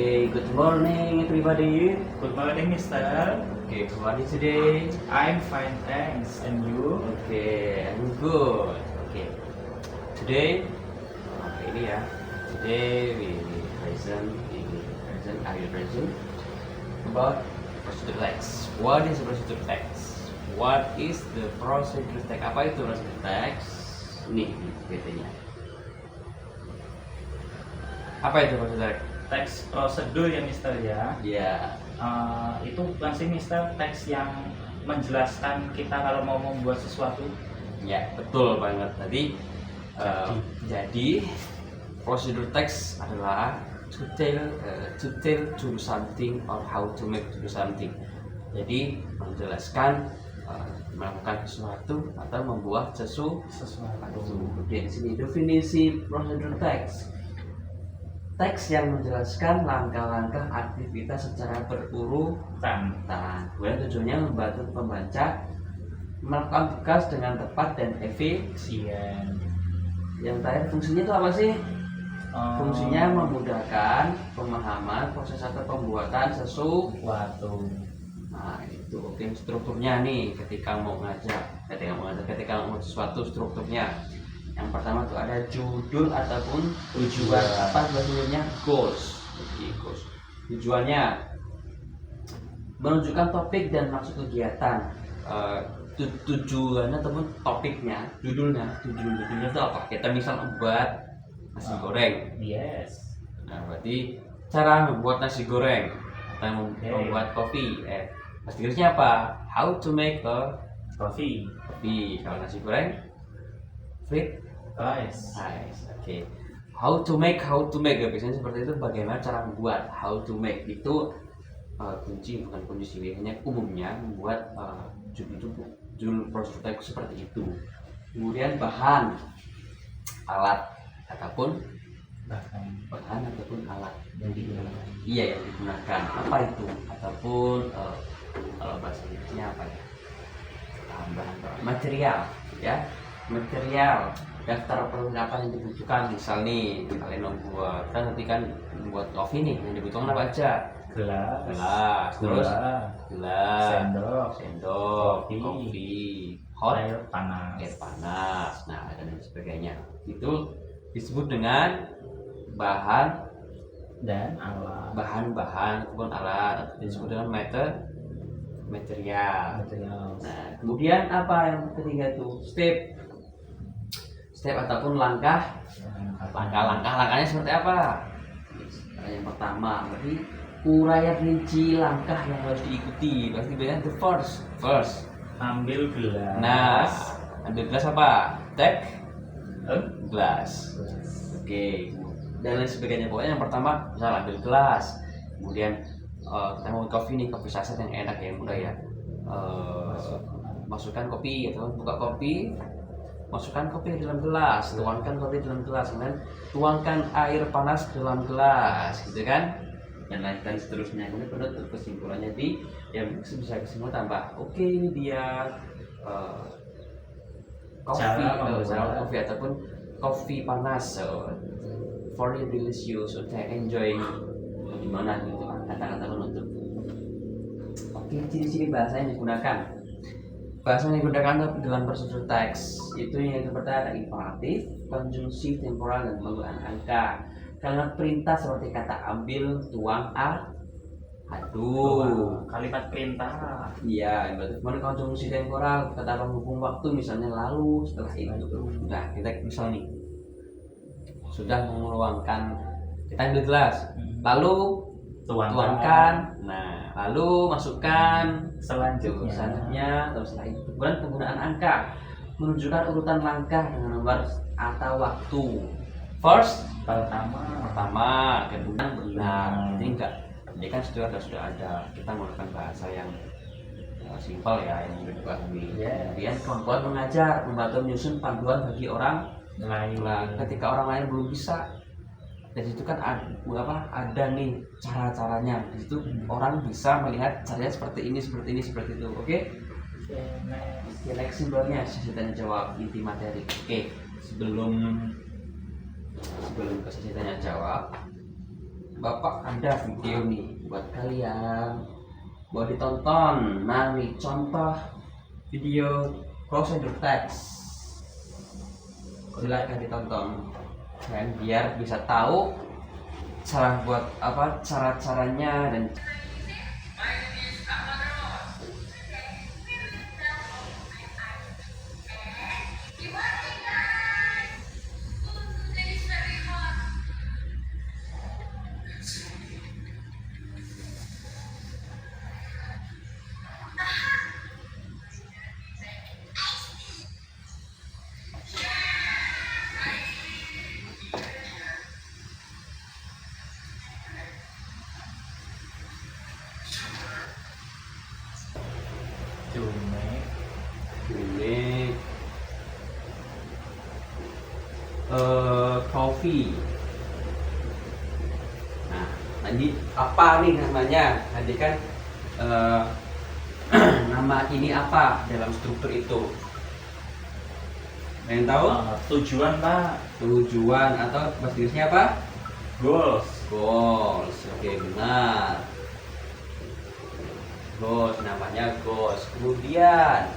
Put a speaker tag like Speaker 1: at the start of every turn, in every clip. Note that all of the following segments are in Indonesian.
Speaker 1: Hey, good morning everybody.
Speaker 2: Good morning, Mister.
Speaker 1: Okay, how are you today?
Speaker 2: I'm fine, thanks. And you?
Speaker 1: Okay, I'm good. Okay, today, ini ya. Today I will present about procedure text. What is procedure text? What is the procedure text? Apa itu procedure text? Nih, PT-nya. Apa itu procedure text?
Speaker 2: Teks prosedur ya, Mister ya.
Speaker 1: Ya,
Speaker 2: Itu bukan sih, Mister, teks yang menjelaskan kita kalau mau membuat sesuatu.
Speaker 1: ya betul banget tadi. Jadi prosedur text adalah to tell to do something or how to make to do something. Jadi menjelaskan melakukan sesuatu atau membuat sesuatu. Di sini definisi prosedur text. Teks yang menjelaskan langkah-langkah aktivitas secara berurutan. Kemudian tujuannya membantu pembaca melakukan tugas dengan tepat dan efisien. Yang terakhir fungsinya itu apa sih? Fungsinya memudahkan pemahaman proses atau pembuatan sesuatu. Nah itu oke, strukturnya nih ketika mau ngajar, ketika mau sesuatu strukturnya. Yang pertama tuh ada judul ataupun tujuan. Apa bahasanya? Goals. Tujuannya menunjukkan topik dan maksud kegiatan. Tujuannya ataupun topiknya, judulnya itu apa? Kita misal membuat nasi goreng.
Speaker 2: Yes.
Speaker 1: Nah, berarti cara membuat nasi goreng atau membuat kopi. Bahasa Inggrisnya apa? How to make a
Speaker 2: Coffee.
Speaker 1: Kalau nasi goreng, fit.
Speaker 2: Guys.
Speaker 1: Oke. How to make ya, biasanya seperti itu. Bagaimana cara membuat? How to make itu bukan kunci sih, biasanya umumnya membuat judul prosedur text seperti itu. Kemudian bahan, alat ataupun alat yang digunakan. Iya, yang digunakan. Apa itu? Ataupun kalau bahasa Inggrisnya apa ya? Bahan material ya. Material, daftar perlengkapan yang dibutuhkan. Misal nih kalian membuat, nanti kan membuat kopi nih, yang dibutuhkan apa aja? Gelas, terus gelas, sendok, kopi,
Speaker 2: air panas,
Speaker 1: nah dan sebagainya. Itu disebut dengan bahan
Speaker 2: dan alat.
Speaker 1: Bahan ataupun alat disebut dengan material. Nah, kemudian apa yang ketiga itu? Step ataupun langkahnya seperti apa? Yang pertama berarti uraian rinci langkah yang harus diikuti. Pasti bilang the first
Speaker 2: Ambil gelas.
Speaker 1: Nah, ambil gelas apa? Take gelas. Oke. Dan lain sebagainya. Pokoknya yang pertama misal ambil gelas. Kemudian kita mau kopi nih, kopi saset yang enak ya, mudah ya. Masukkan kopi atau buka kopi, masukkan kopi dalam gelas, tuangkan kopi dalam gelas, kemudian tuangkan air panas dalam gelas, gitu kan? Dan lain seterusnya. Kemudian penutup kesimpulannya yang bisa kesimpulan tambah. Oke, ini dia kopi ataupun kopi panas. For the delicious, enjoy. Gimana gitu kata-kata penutup. Oke, ciri-ciri bahasa yang digunakan. Bahasa yang digunakan dalam prosedur teks itu yang seperti ada imperatif, konjungsi, temporal, dan penggunaan angka. Kalimat perintah seperti kata ambil, tuang, aduk.
Speaker 2: Kalimat perintah.
Speaker 1: Iya, berarti kemudian konjungsi temporal, kata penghubung waktu, misalnya lalu, setelah itu. Nah, kita misal nih sudah meluangkan, kita ambil gelas, lalu tuangkan, nah lalu masukkan selanjutnya atau setelah itu. Kemudian penggunaan angka menunjukkan urutan langkah dengan nomor atau waktu. First pertama, kemudian benar. Ini kan sudah ada. Kita menggunakan bahasa yang simpel ya, yang mudah dipahami. Kemudian kemampuan mengajar, membantu menyusun panduan bagi orang lain. Nah, ketika orang lain belum bisa, dan itu kan ada nih cara-caranya. Di situ orang bisa melihat caranya seperti ini, seperti itu. Oke? Next simbolnya sesi tanya jawab inti materi. Oke, sebelum ke sesi tanya jawab, Bapak ada video nih buat kalian, buat ditonton. Nah nih contoh video procedure text, silakan ditonton kan, biar bisa tahu cara buat apa, cara-caranya dan ini coffee. Nah, tadi apa nih namanya? Tadi kan nama ini apa dalam struktur itu? Ada yang tahu?
Speaker 2: Tujuan Pak.
Speaker 1: Tujuan atau bahasa Inggrisnya apa?
Speaker 2: Goals.
Speaker 1: Goals. Oke, benar. Goals, namanya goals. Kemudian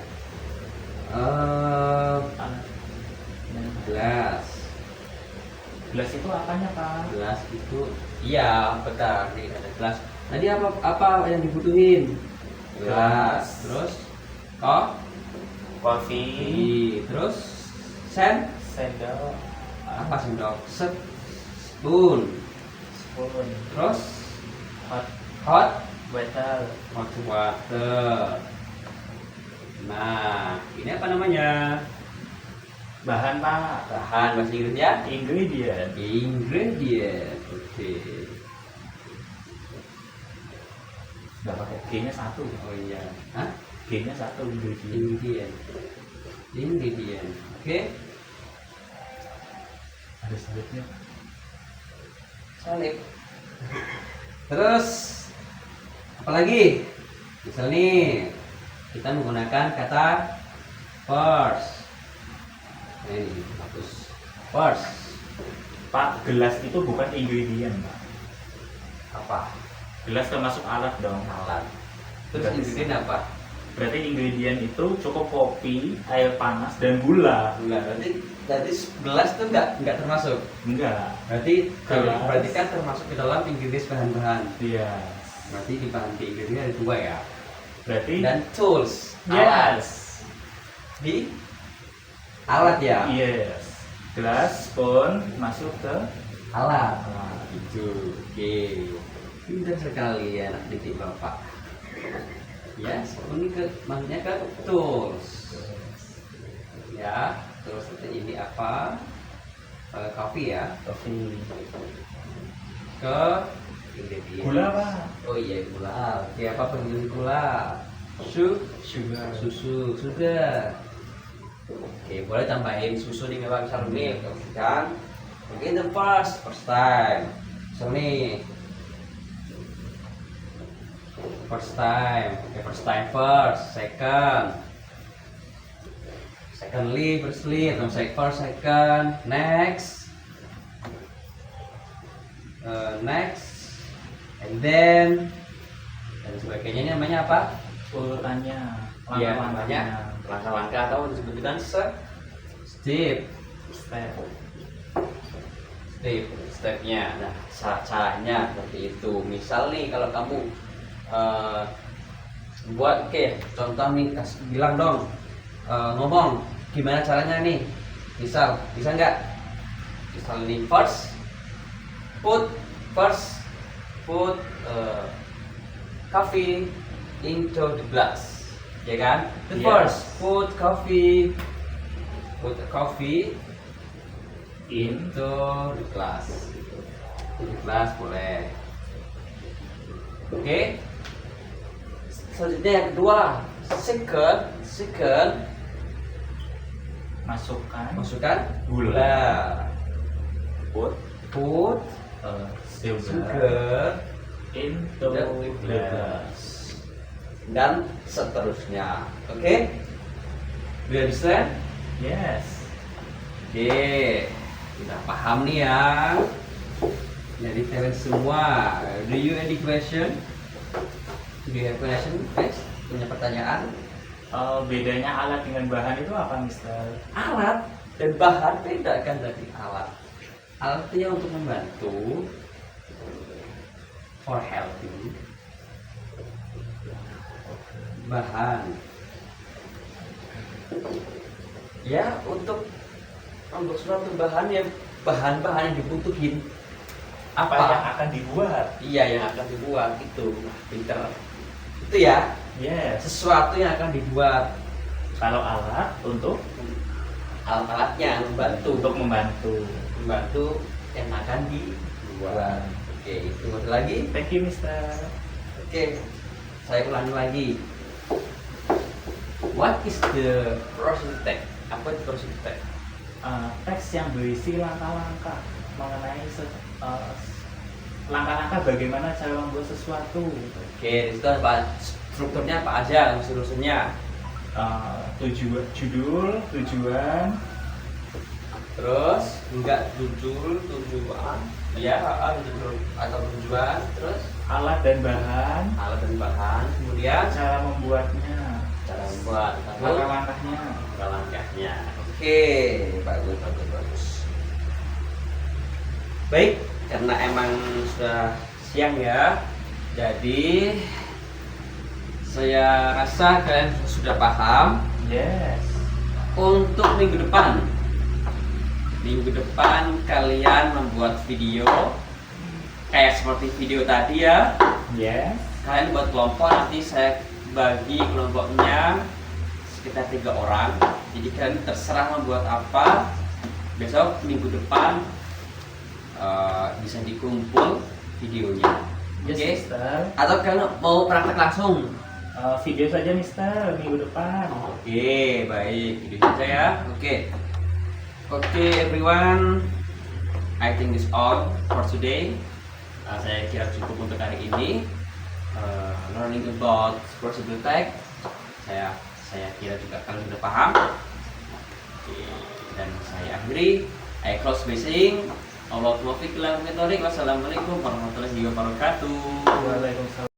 Speaker 1: gelas.
Speaker 2: Gelas itu apanya Pak?
Speaker 1: Gelas itu, iya betul, nih ada gelas. Tadi apa yang dibutuhin? Gelas. Terus
Speaker 2: Coffee.
Speaker 1: terus
Speaker 2: Sendok.
Speaker 1: apa sendok? Spoon. Terus
Speaker 2: Hot
Speaker 1: hot
Speaker 2: water.
Speaker 1: water. Nah, ini apa namanya?
Speaker 2: Bahan Pak.
Speaker 1: Bahan bahasa Inggrisnya?
Speaker 2: Ingredient.
Speaker 1: Ingredient. Oke.
Speaker 2: Nggak pakai G-nya 1.
Speaker 1: Oh iya. Hah?
Speaker 2: G-nya 1 ingredient.
Speaker 1: Ingredient. Ingredient. Oke.
Speaker 2: Ada salibnya.
Speaker 1: Salib. Terus apa lagi? Misal nih kita menggunakan kata first. Nah, ini hapus first.
Speaker 2: Pak, gelas itu bukan ingredient Pak.
Speaker 1: Apa?
Speaker 2: Gelas termasuk alat dong.
Speaker 1: Alat. Terus
Speaker 2: Berarti-
Speaker 1: ingredient apa?
Speaker 2: Berarti ingredient itu cukup kopi, air panas, dan gula.
Speaker 1: Enggak, berarti gelas itu enggak termasuk.
Speaker 2: Enggak.
Speaker 1: Berarti
Speaker 2: Gelas.
Speaker 1: berarti kan termasuk ke dalam ingredient bahan-bahan.
Speaker 2: Iya.
Speaker 1: Berarti di bahan di ingredient ada dua ya.
Speaker 2: Berarti
Speaker 1: Dan tools, alat.
Speaker 2: yes.
Speaker 1: Di alat ya.
Speaker 2: Yes. Gelas, spoon masuk ke
Speaker 1: Alat.
Speaker 2: alat.
Speaker 1: Itu. Oke. Pintar sekali ya anak didik Bapak. Ya, ini maksudnya ke tools. Ya, terus ini apa? Kopi ya.
Speaker 2: Kopi.
Speaker 1: Ke ingredient.
Speaker 2: Gula Pak.
Speaker 1: Oh iya, gula. Oke, apa pengganti gula?
Speaker 2: Sugar.
Speaker 1: Susu, sugar. Oke, boleh tambahin susu nih memang misal milk, kan? Oke, the first time. So nih, first time. Oke, first time first, second. Secondly, firstly, atau first, second, next. Next, and then, dan sebagainya. Ini namanya apa?
Speaker 2: Urutannya.
Speaker 1: Ya,
Speaker 2: Langkah-langkahnya.
Speaker 1: namanya langkah-langkah atau disebutkan step.
Speaker 2: Step.
Speaker 1: Stepnya. Nah, caranya seperti itu. Misal nih kalau kamu buat, oke, contoh nih, bilang dong, ngomong gimana caranya nih. Misal, bisa nggak? Misal ini first put coffee into the glass, ya kan? The
Speaker 2: Yes.
Speaker 1: first put coffee
Speaker 2: In.
Speaker 1: into the glass. Di glass boleh. Oke. Selanjutnya yang kedua, second masukkan gula. Put
Speaker 2: Sugar.
Speaker 1: sugar
Speaker 2: Into
Speaker 1: dan
Speaker 2: glass.
Speaker 1: dan seterusnya. Oke? Do you understand?
Speaker 2: Yes.
Speaker 1: Oke, kita paham nih ya. Jadi kalian semua, do you any question? Do you have question, guys? Punya pertanyaan?
Speaker 2: Bedanya alat dengan bahan itu apa, Mister?
Speaker 1: Alat dan bahan beda kan tadi. Alat itu untuk membantu, for helping. Bahan ya untuk suatu bahan yang bahan-bahan yang dibutuhin
Speaker 2: Apa yang akan dibuat?
Speaker 1: iya yang akan dibuat itu pinter itu ya
Speaker 2: Yes.
Speaker 1: sesuatu yang akan dibuat.
Speaker 2: Kalau alat untuk
Speaker 1: Alat-alatnya
Speaker 2: untuk membantu.
Speaker 1: membantu yang akan dibuat. Oke, itu ada lagi.
Speaker 2: Thank you, Mister.
Speaker 1: Oke, saya ulangi lagi. What is the procedure text? Apa itu procedure text?
Speaker 2: Teks yang berisi langkah-langkah mengenai langkah-langkah bagaimana cara membuat sesuatu.
Speaker 1: Oke, itu apa? Strukturnya apa aja? Unsur-unsurnya?
Speaker 2: Judul, tujuan,
Speaker 1: Terus enggak tujuan, ya judul atau tujuan. Terus
Speaker 2: alat dan bahan,
Speaker 1: alat dan bahan. Kemudian
Speaker 2: cara membuatnya,
Speaker 1: cara membuat.
Speaker 2: langkah-langkahnya.
Speaker 1: Langkahnya. Oke, bagus. Baik, karena emang sudah siang ya, jadi saya rasa kalian sudah paham.
Speaker 2: Yes.
Speaker 1: Untuk minggu depan kalian membuat video kayak seperti video tadi ya.
Speaker 2: Yes.
Speaker 1: Kalian buat kelompok, nanti saya bagi kelompoknya sekitar 3 orang. Jadi kalian terserah membuat apa. Besok minggu depan bisa dikumpul videonya.
Speaker 2: Yes,
Speaker 1: Oke?
Speaker 2: Mister.
Speaker 1: Atau kalian mau praktek langsung?
Speaker 2: Video saja, Mister, minggu depan.
Speaker 1: Oke, baik. Video saja ya. Oke, everyone. I think this all for today. Saya kira cukup untuk hari ini. Learning about procedure text. Saya kira juga kalian sudah paham. Oke, dan saya akhiri. I close by saying, Wassalamualaikum warahmatullahi wabarakatuh.
Speaker 2: Waalaikumsalam.